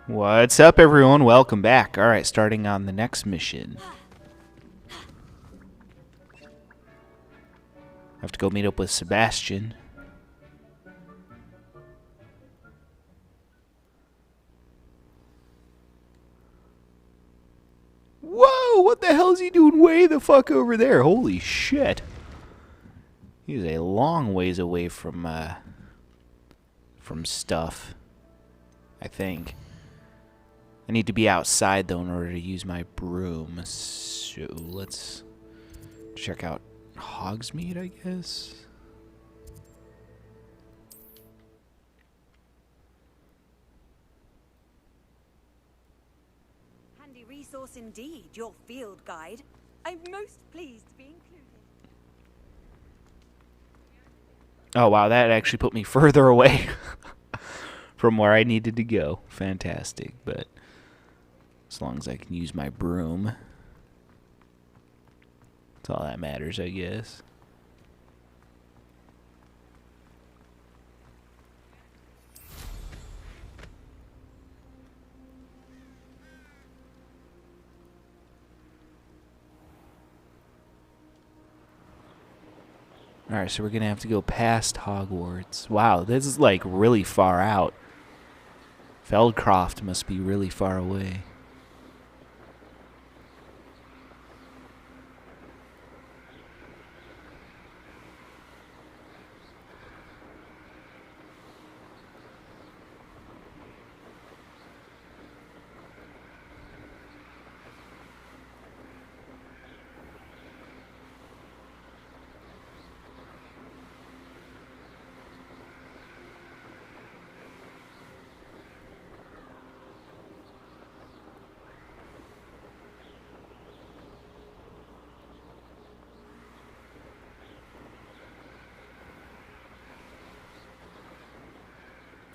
What's up, everyone? Welcome back. Alright, starting on the next mission. I have to go meet up with Sebastian. Whoa! What the hell is he doing way the fuck over there? Holy shit. He's a long ways away from stuff, I think. I need to be outside, though, in order to use my broom. So let's check out Hogsmeade, I guess. Handy resource indeed, your field guide. I'm most pleased to be included. Oh, wow, that actually put me further away from where I needed to go. Fantastic, but as long as I can use my broom, that's all that matters, I guess. Alright, so we're going to have to go past Hogwarts. Wow, this is like really far out. Feldcroft must be really far away.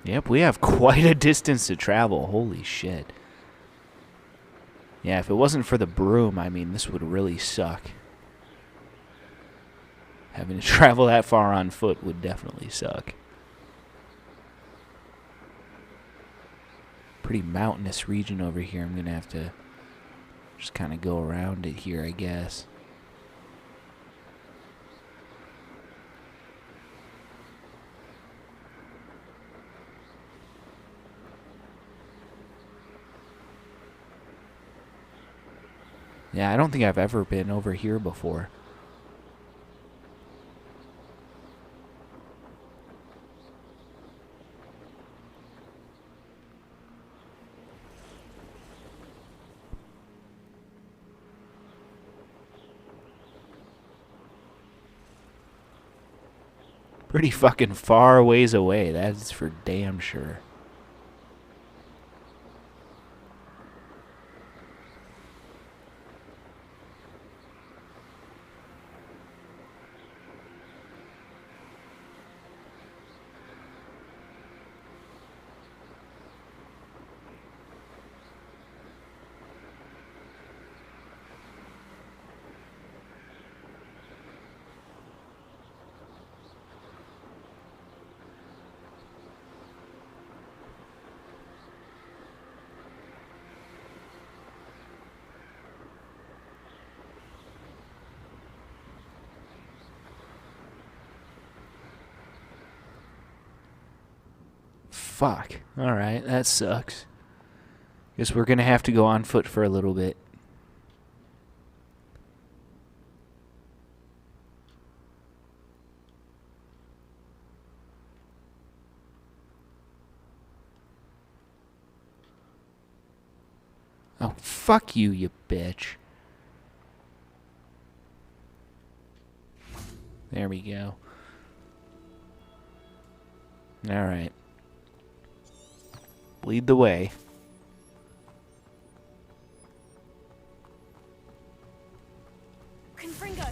Yep, we have quite a distance to travel. Holy shit. Yeah, if it wasn't for the broom, I mean, this would really suck. Having to travel that far on foot would definitely suck. Pretty mountainous region over here. I'm going to have to just kind of go around it here, I guess. Yeah, I don't think I've ever been over here before. Pretty fucking far ways away, that's for damn sure. Fuck. Alright, that sucks. Guess we're gonna have to go on foot for a little bit. Oh, fuck you, you bitch. There we go. Alright. Lead the way. Confringo.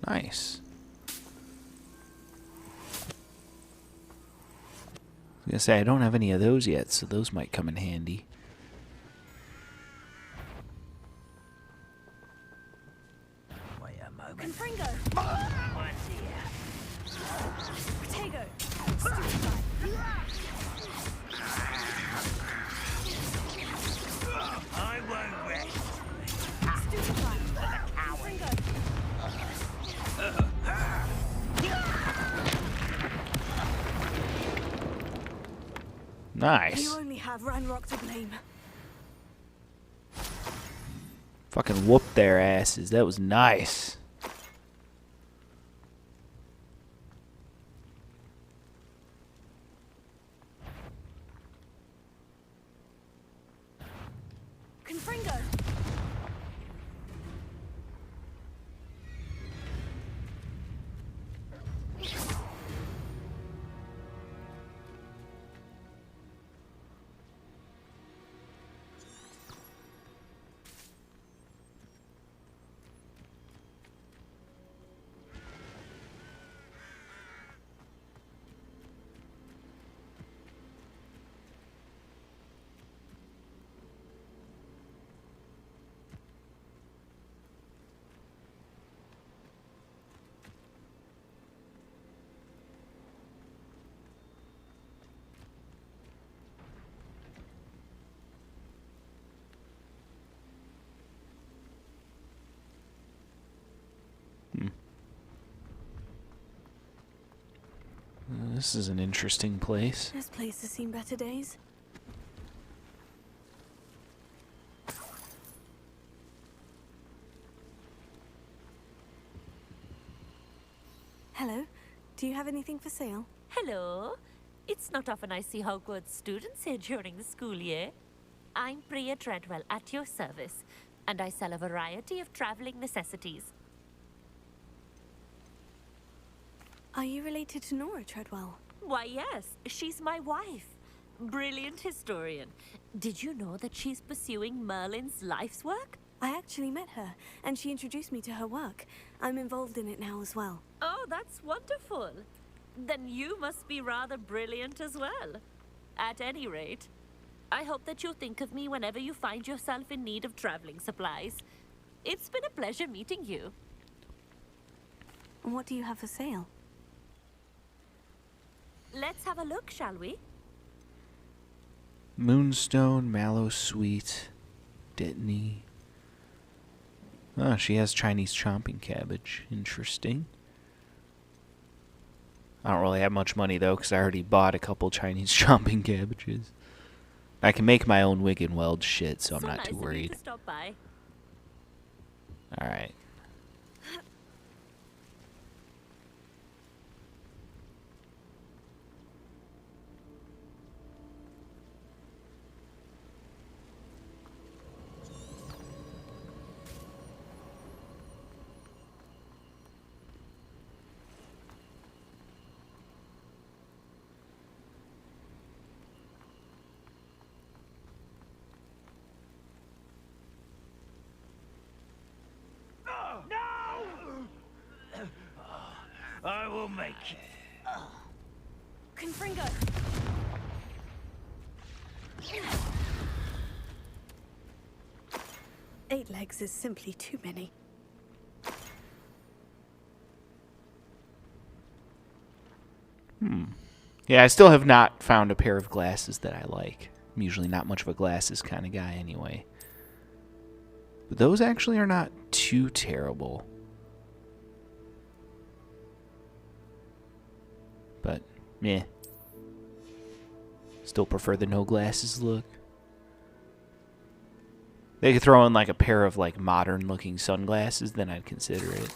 Nice. was gonna say, I don't have any of those yet, so those might come in handy. Wait a moment. Confringo! One here. Protego! Stupefy! I won't rest. Stupefy! Confringo! Nice. You only have Ranrock to blame. Fucking whoop their asses. That was nice. Confringo! This is an interesting place. This place has seen better days. Hello. Do you have anything for sale? Hello. It's not often I see Hogwarts students here during the school year. I'm Priya Treadwell at your service, and I sell a variety of traveling necessities. Are you related to Nora Treadwell? Why, yes, she's my wife. Brilliant historian. Did you know that she's pursuing Merlin's life's work? I actually met her, and she introduced me to her work. I'm involved in it now as well. Oh, that's wonderful. Then you must be rather brilliant as well. At any rate, I hope that you'll think of me whenever you find yourself in need of traveling supplies. It's been a pleasure meeting you. And what do you have for sale? Let's have a look, shall we? Moonstone, Mallow Sweet, Dittany. Oh, she has Chinese chomping cabbage. Interesting. I don't really have much money, though, because I already bought a couple Chinese chomping cabbages. I can make my own wig and weld shit, so I'm not nice too of you worried. to stop by. Alright. I will make it. Confringo! 8 legs is simply too many. Yeah, I still have not found a pair of glasses that I like. I'm usually not much of a glasses kind of guy anyway. But those actually are not too terrible. But, meh. Still prefer the no glasses look. They could throw in like a pair of like modern looking sunglasses, then I'd consider it.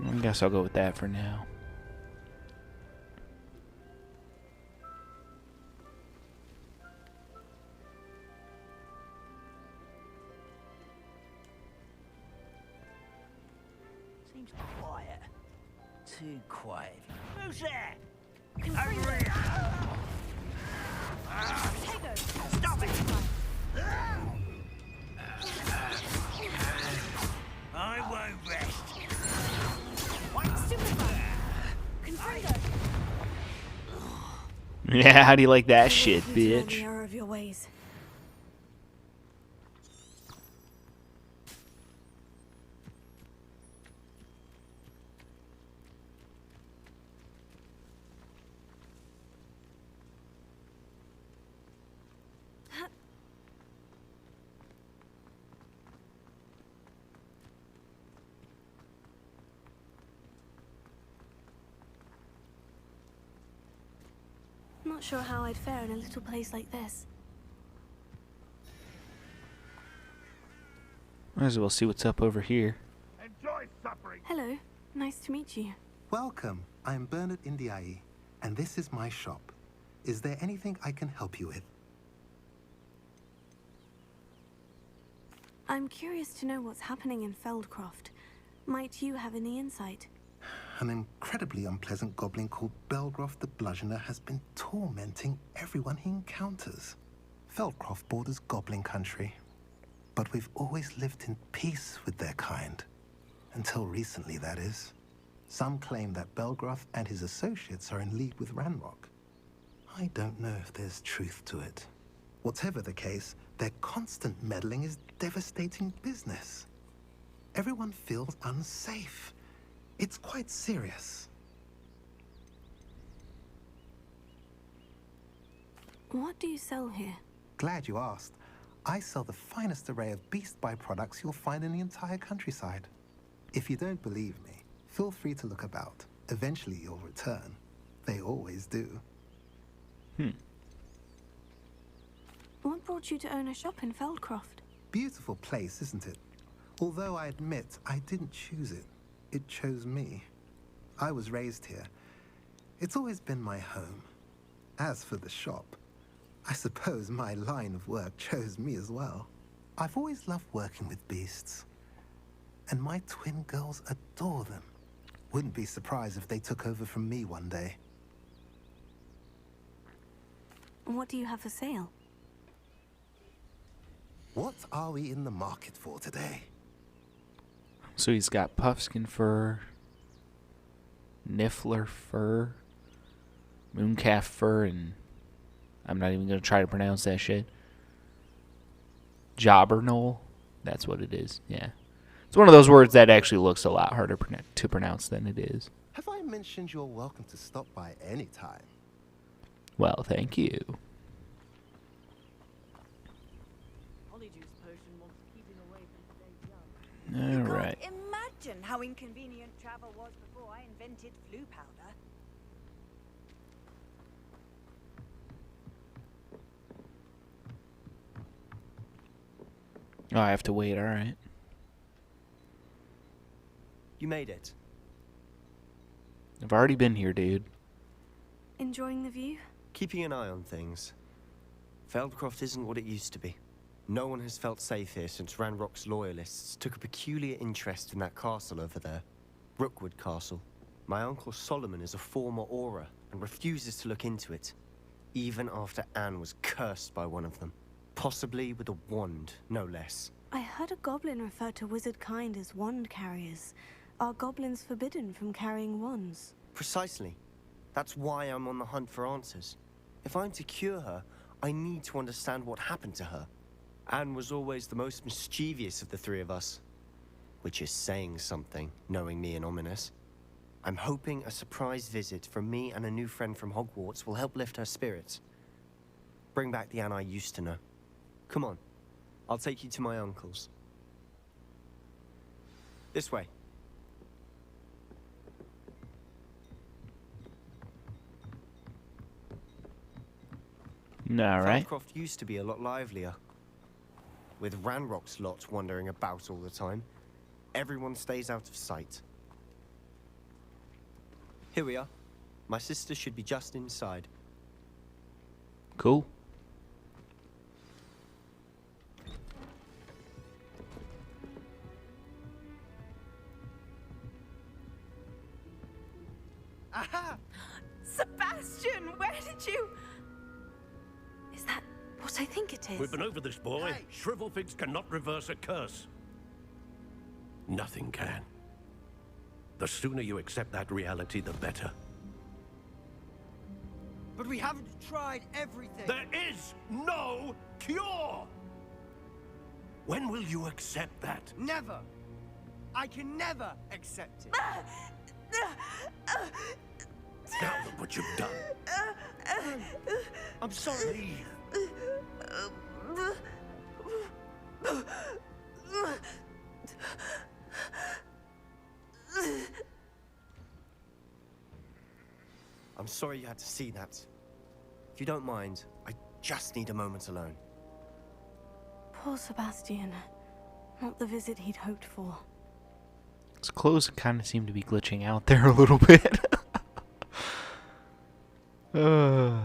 I guess I'll go with that for now. Seems quiet. Too quiet. Who's there? Confringo. Over here! Tego. Stop it! I won't rest. Stupefy. Confringo. Yeah, how do you like that shit, You learn the bitch? error of your ways. Not sure how I'd fare in a little place like this. Might as well see what's up over here. Enjoy suffering. Hello, nice to meet you. Welcome. I'm Bernard Indiai, and this is my shop. Is there anything I can help you with? I'm curious to know what's happening in Feldcroft. Might you have any insight? An incredibly unpleasant goblin called Belgroth the Bludgeoner has been tormenting everyone he encounters. Feldcroft borders goblin country, but we've always lived in peace with their kind. Until recently, that is. Some claim that Belgroth and his associates are in league with Ranrock. I don't know if there's truth to it. Whatever the case, their constant meddling is devastating business. Everyone feels unsafe. It's quite serious. What do you sell here? Glad you asked. I sell the finest array of beast byproducts you'll find in the entire countryside. If you don't believe me, feel free to look about. Eventually you'll return. They always do. What brought you to own a shop in Feldcroft? Beautiful place, isn't it? Although I admit I didn't choose it. It chose me. I was raised here. It's always been my home. As for the shop, I suppose my line of work chose me as well. I've always loved working with beasts. And my twin girls adore them. Wouldn't be surprised if they took over from me one day. What do you have for sale? What are we in the market for today? So he's got puffskin fur, niffler fur, mooncalf fur, and I'm not even going to try to pronounce that shit. Jobbernol. That's what it is, yeah. It's one of those words that actually looks a lot harder to pronounce than it is. Have I mentioned you're welcome to stop by any time? Well, thank you. You All right. can't imagine how inconvenient travel was before I invented flu powder. Oh, I have to wait, all right. You made it. I've already been here, dude. Enjoying the view? Keeping an eye on things. Feldcroft isn't what it used to be. No one has felt safe here since Ranrock's loyalists took a peculiar interest in that castle over there. Rookwood Castle. My uncle Solomon is a former Auror and refuses to look into it, even after Anne was cursed by one of them. Possibly with a wand, no less. I heard a goblin refer to wizard kind as wand carriers. Are goblins forbidden from carrying wands? Precisely. That's why I'm on the hunt for answers. If I'm to cure her, I need to understand what happened to her. Anne was always the most mischievous of the three of us. Which is saying something, knowing me and Ominous. I'm hoping a surprise visit from me and a new friend from Hogwarts will help lift her spirits. Bring back the Anne I used to know. Come on, I'll take you to my uncle's. This way. All right. Feldcroft used to be a lot livelier. With Ranrock's lot wandering about all the time, everyone stays out of sight. Here we are. My sister should be just inside. Cool. Aha! Sebastian, where did you... Is that what I think it is? We've been over this, boy. Hey. Shrivelfigs cannot reverse a curse. Nothing can. The sooner you accept that reality, the better. But we haven't tried everything. There is no cure! When will you accept that? Never. I can never accept it. Now look what you've done. I'm sorry. I'm sorry you had to see that. If you don't mind, I just need a moment alone. Poor Sebastian. Not the visit he'd hoped for. His clothes kind of seem to be glitching out there a little bit. That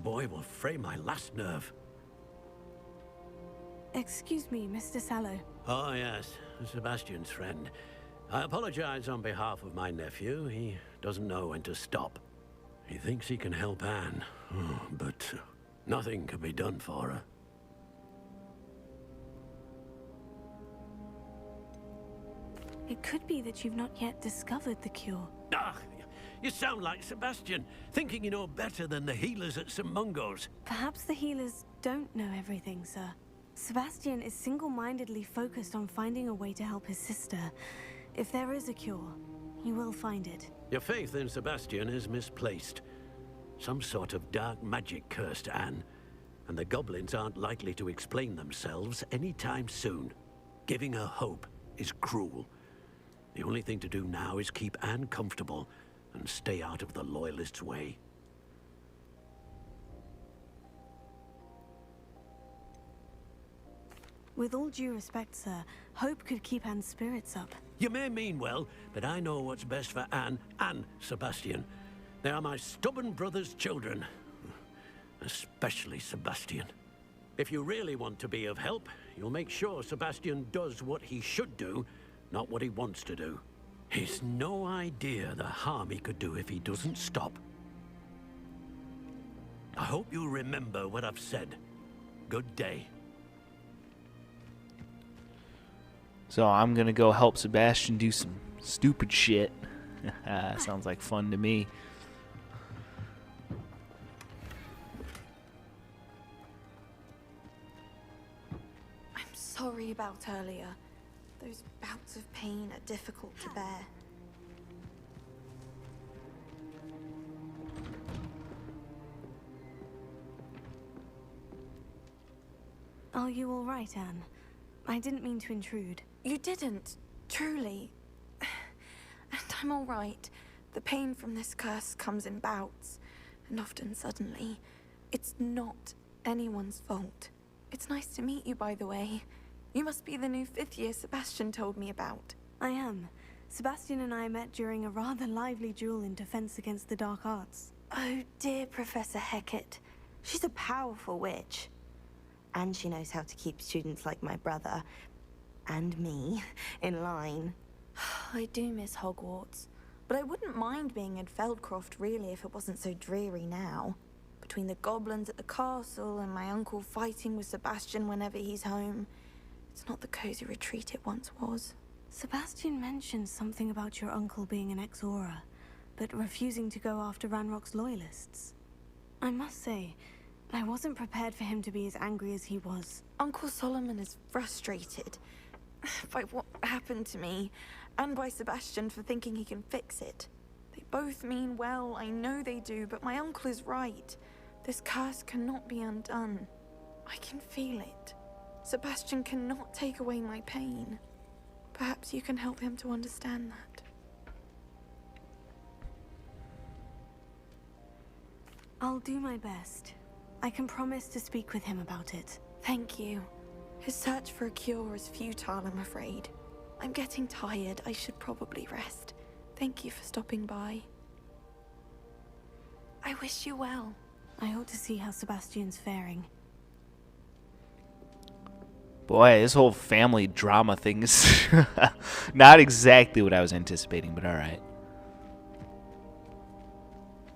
boy will fray my last nerve. Excuse me, Mr. Sallow. Oh, yes, Sebastian's friend. I apologize on behalf of my nephew. He doesn't know when to stop. He thinks he can help Anne, but nothing can be done for her. It could be that you've not yet discovered the cure. Ah, you sound like Sebastian, thinking you know better than the healers at St. Mungo's. Perhaps the healers don't know everything, sir. Sebastian is single-mindedly focused on finding a way to help his sister. If there is a cure, he will find it. Your faith in Sebastian is misplaced. Some sort of dark magic cursed Anne, and the goblins aren't likely to explain themselves anytime soon. Giving her hope is cruel. The only thing to do now is keep Anne comfortable and stay out of the Loyalists' way. With all due respect, sir, hope could keep Anne's spirits up. You may mean well, but I know what's best for Anne and Sebastian. They are my stubborn brother's children. Especially Sebastian. If you really want to be of help, you'll make sure Sebastian does what he should do, not what he wants to do. He's no idea the harm he could do if he doesn't stop. I hope you remember what I've said. Good day. So I'm gonna go help Sebastian do some stupid shit. Sounds like fun to me. I'm sorry about earlier. Those bouts of pain are difficult to bear. Are you all right, Anne? I didn't mean to intrude. You didn't, truly. And I'm all right. The pain from this curse comes in bouts, and often suddenly. It's not anyone's fault. It's nice to meet you, by the way. You must be the new 5th year Sebastian told me about. I am. Sebastian and I met during a rather lively duel in defense against the dark arts. Oh, dear Professor Hecat. She's a powerful witch. And she knows how to keep students like my brother, and me, in line. I do miss Hogwarts, but I wouldn't mind being in Feldcroft, really, if it wasn't so dreary now. Between the goblins at the castle and my uncle fighting with Sebastian whenever he's home, it's not the cozy retreat it once was. Sebastian mentioned something about your uncle being an ex-Auror, but refusing to go after Ranrock's loyalists. I must say, I wasn't prepared for him to be as angry as he was. Uncle Solomon is frustrated by what happened to me, and by Sebastian for thinking he can fix it. They both mean well, I know they do, but my uncle is right. This curse cannot be undone. I can feel it. Sebastian cannot take away my pain. Perhaps you can help him to understand that. I'll do my best. I can promise to speak with him about it. Thank you. His search for a cure is futile, I'm afraid. I'm getting tired. I should probably rest. Thank you for stopping by. I wish you well. I ought to see how Sebastian's faring. Boy, this whole family drama thing is not exactly what I was anticipating, but alright.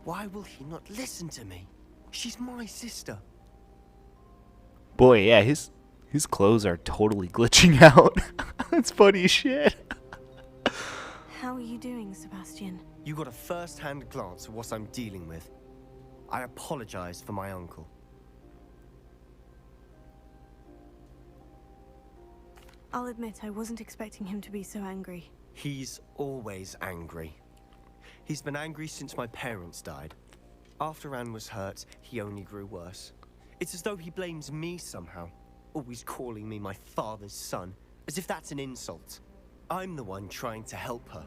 Why will he not listen to me? She's my sister. Boy, yeah, his clothes are totally glitching out. That's funny as shit. How are you doing, Sebastian? You got a first-hand glance of what I'm dealing with. I apologize for my uncle. I'll admit I wasn't expecting him to be so angry. He's always angry. He's been angry since my parents died. After Anne was hurt, he only grew worse. It's as though he blames me somehow, always calling me my father's son, as if that's an insult. I'm the one trying to help her.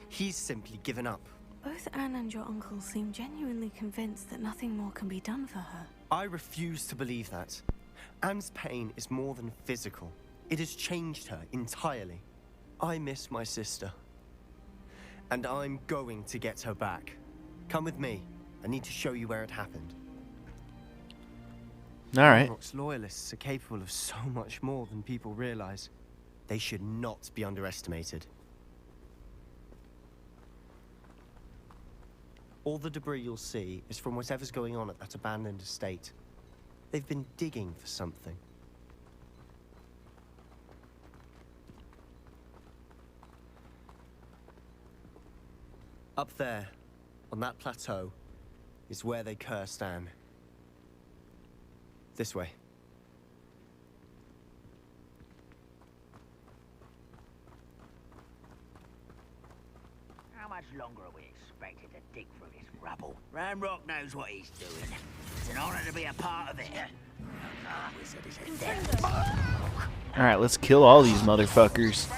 He's simply given up. Both Anne and your uncle seem genuinely convinced that nothing more can be done for her. I refuse to believe that. Anne's pain is more than physical. It has changed her entirely. I miss my sister. And I'm going to get her back. Come with me. I need to show you where it happened. All right. Hogwarts loyalists are capable of so much more than people realize. They should not be underestimated. All the debris you'll see is from whatever's going on at that abandoned estate. They've been digging for something. Up there, on that plateau, is where they cursed Anne. This way. How much longer are we expected to dig through this rubble? Ramrock knows what he's doing. It's an honor to be a part of it. Wizard is a dead. All right, let's kill all these motherfuckers.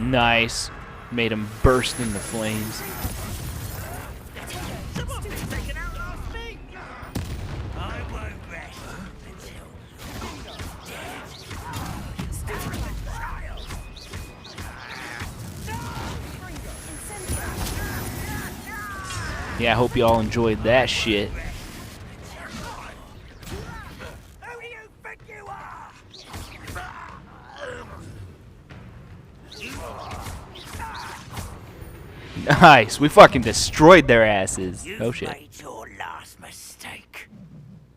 Nice. Made him burst into flames. Yeah, I hope you all enjoyed that shit. Nice, we fucking destroyed their asses. Oh shit. Made your last mistake.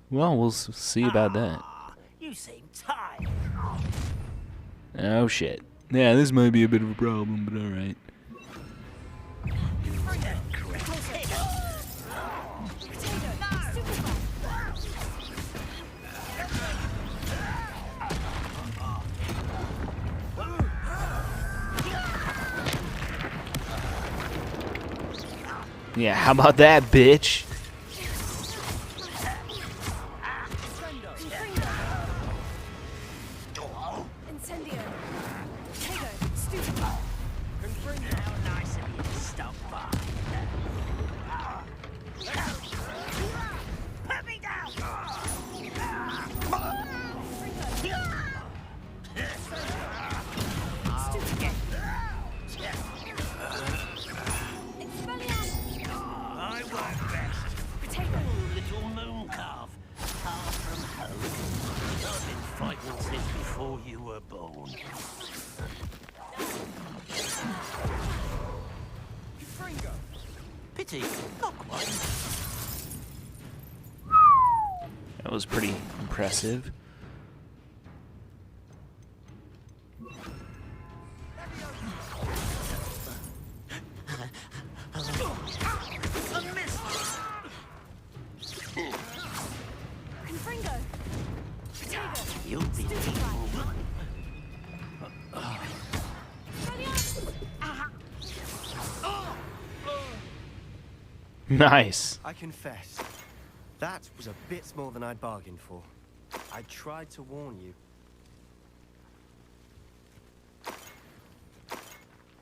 Well, we'll see about that. You seem tired. Oh shit. Yeah, this might be a bit of a problem, but alright. Yeah, how about that, bitch? Before you were born. Pity, not quite. That was pretty impressive. You'll be Nice. I confess, that was a bit more than I'd bargained for. I tried to warn you.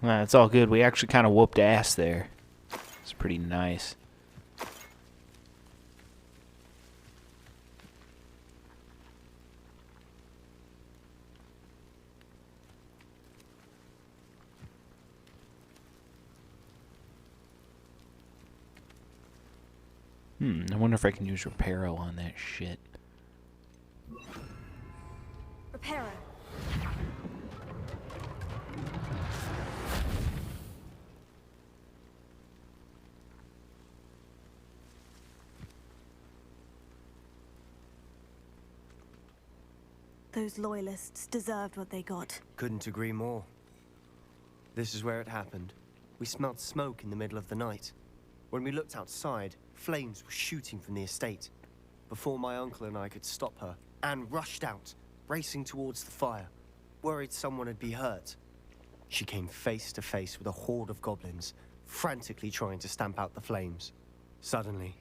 Well, it's all good. We actually kind of whooped ass there. It's pretty nice. I wonder if I can use Reparo on that shit. Reparo. Those loyalists deserved what they got. Couldn't agree more. This is where it happened. We smelled smoke in the middle of the night. When we looked outside, flames were shooting from the estate. Before my uncle and I could stop her, Anne rushed out, racing towards the fire, worried someone had been hurt. She came face to face with a horde of goblins, frantically trying to stamp out the flames. Suddenly,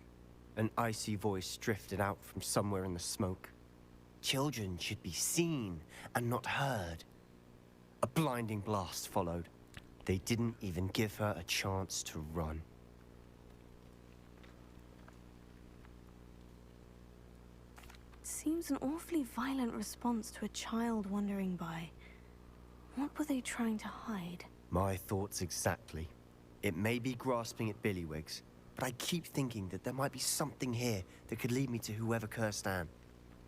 an icy voice drifted out from somewhere in the smoke. Children should be seen and not heard. A blinding blast followed. They didn't even give her a chance to run. Seems an awfully violent response to a child wandering by. What were they trying to hide? My thoughts exactly. It may be grasping at Billywigs, but I keep thinking that there might be something here that could lead me to whoever cursed Anne.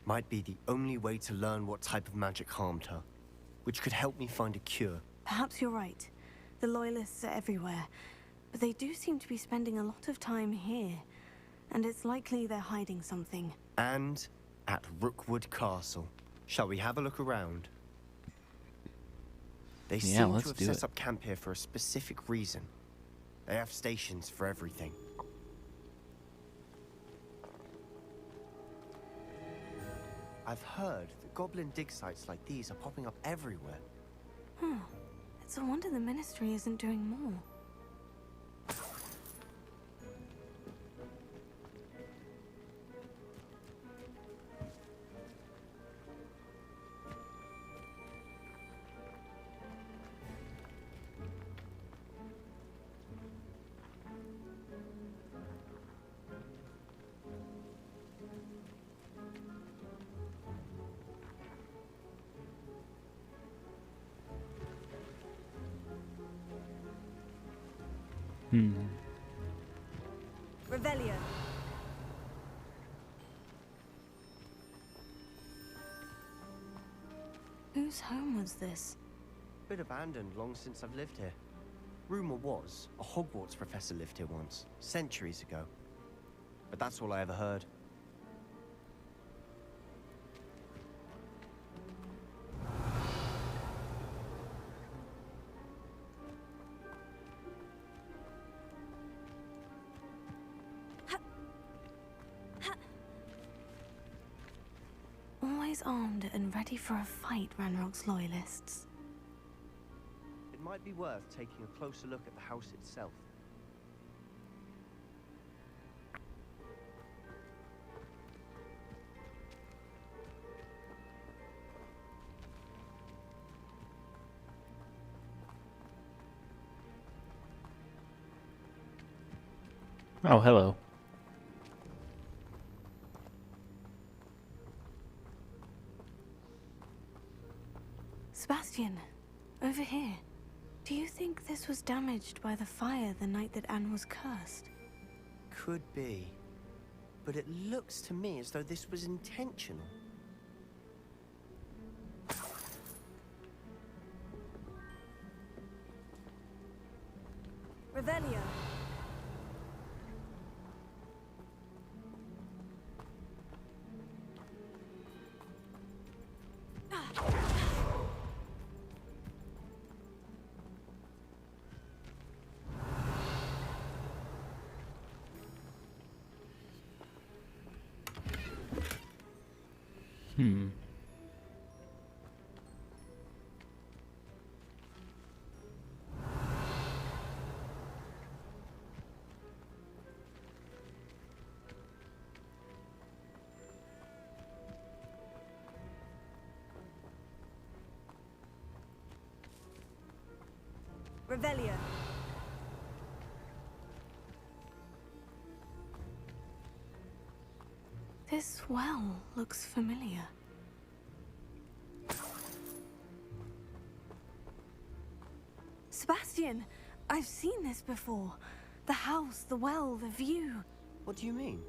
Might be the only way to learn what type of magic harmed her, which could help me find a cure. Perhaps you're right. The Loyalists are everywhere, but they do seem to be spending a lot of time here, and it's likely they're hiding something. And at Rookwood Castle. Shall we have a look around? They seem to have set up camp here for a specific reason. They have stations for everything. I've heard that goblin dig sites like these are popping up everywhere. It's a wonder the Ministry isn't doing more. Revelio. Whose home was this? Bit abandoned long since I've lived here. Rumor was a Hogwarts professor lived here once, centuries ago. But that's all I ever heard. Always armed and ready for a fight, Ranrock's Loyalists. It might be worth taking a closer look at the house itself. Oh, hello. Sebastian, over here. Do you think this was damaged by the fire the night that Anne was cursed? Could be. But it looks to me as though this was intentional. Revelio. Revelio. This well looks familiar. Sebastian, I've seen this before. The house, the well, the view. What do you mean?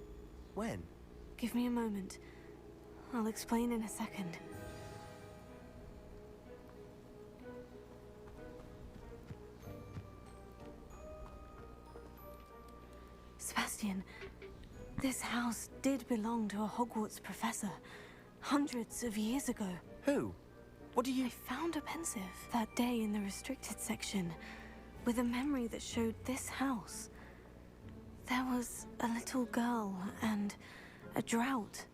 When? Give me a moment. I'll explain in a second. Sebastian, this house did belong to a Hogwarts professor hundreds of years ago. Who? What do you... I found a pensive that day in the restricted section with a memory that showed this house. There was a little girl and a drought.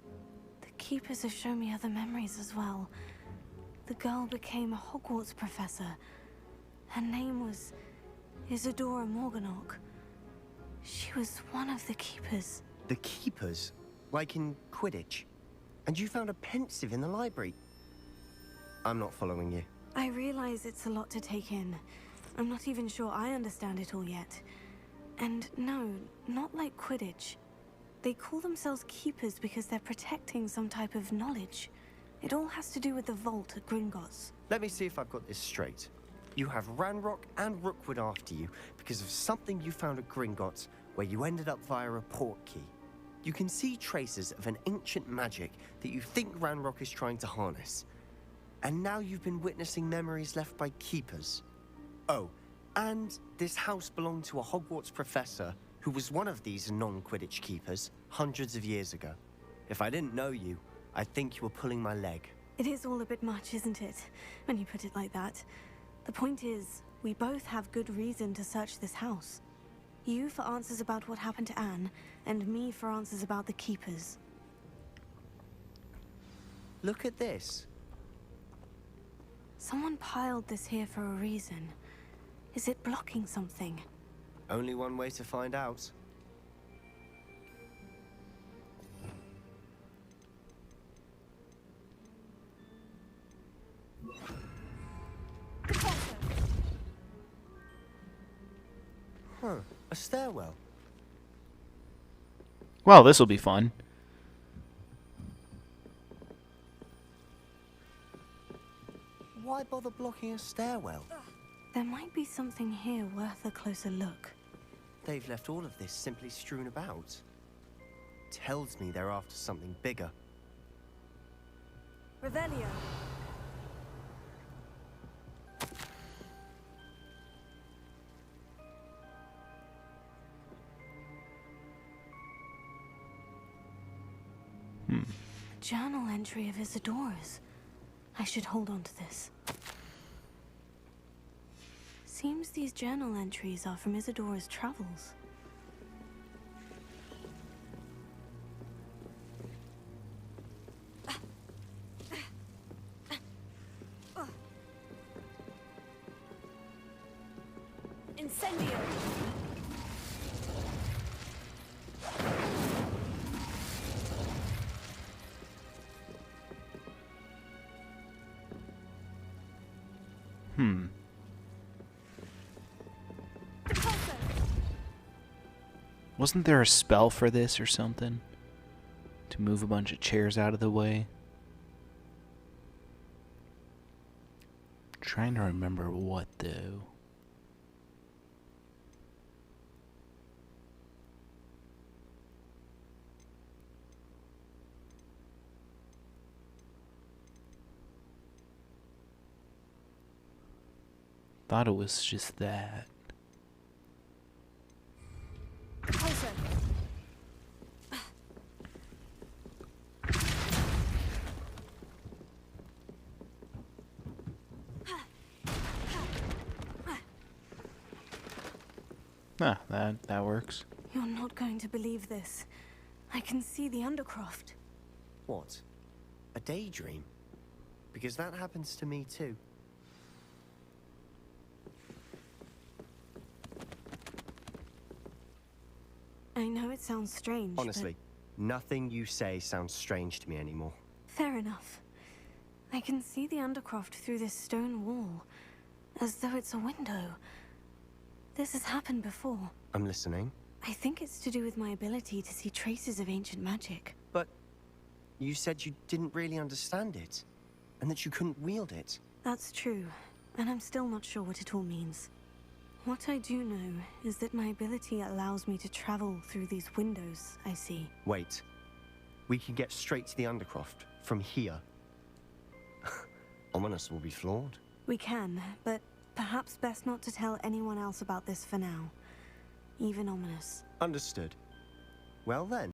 The keepers have shown me other memories as well. The girl became a Hogwarts professor. Her name was Isadora Morganach. She was one of the keepers. The keepers? Like in Quidditch? And you found a pensive in the library? I'm not following you. I realize it's a lot to take in. I'm not even sure I understand it all yet. And no, not like Quidditch. They call themselves keepers because they're protecting some type of knowledge. It all has to do with the vault at Gringotts. Let me see if I've got this straight. You have Ranrock and Rookwood after you because of something you found at Gringotts where you ended up via a port key. You can see traces of an ancient magic that you think Ranrock is trying to harness. And now you've been witnessing memories left by keepers. Oh, and this house belonged to a Hogwarts professor who was one of these non-Quidditch keepers hundreds of years ago. If I didn't know you, I'd think you were pulling my leg. It is all a bit much, isn't it? When you put it like that. The point is, we both have good reason to search this house. You for answers about what happened to Anne, and me for answers about the keepers. Look at this. Someone piled this here for a reason. Is it blocking something? Only one way to find out. Huh, a stairwell. Well, this will be fun. Why bother blocking a stairwell? There might be something here worth a closer look. They've left all of this simply strewn about. Tells me they're after something bigger. Revelio. A journal entry of Isadora's. I should hold on to this. Seems these journal entries are from Isadora's travels. Incendio! Wasn't there a spell for this or something? To move a bunch of chairs out of the way? Trying to remember what, though. Thought it was just that. Ah, that works. You're not going to believe this. I can see the Undercroft. What? A daydream? Because that happens to me too. I know it sounds strange, Honestly, nothing you say sounds strange to me anymore. Fair enough. I can see the Undercroft through this stone wall, as though it's a window. This has happened before. I'm listening. I think it's to do with my ability to see traces of ancient magic. But you said you didn't really understand it, and that you couldn't wield it. That's true, and I'm still not sure what it all means. What I do know is that my ability allows me to travel through these windows I see. Wait. We can get straight to the Undercroft from here. Ominous will be flawed. We can, but perhaps best not to tell anyone else about this for now. Even Ominous. Understood. Well then.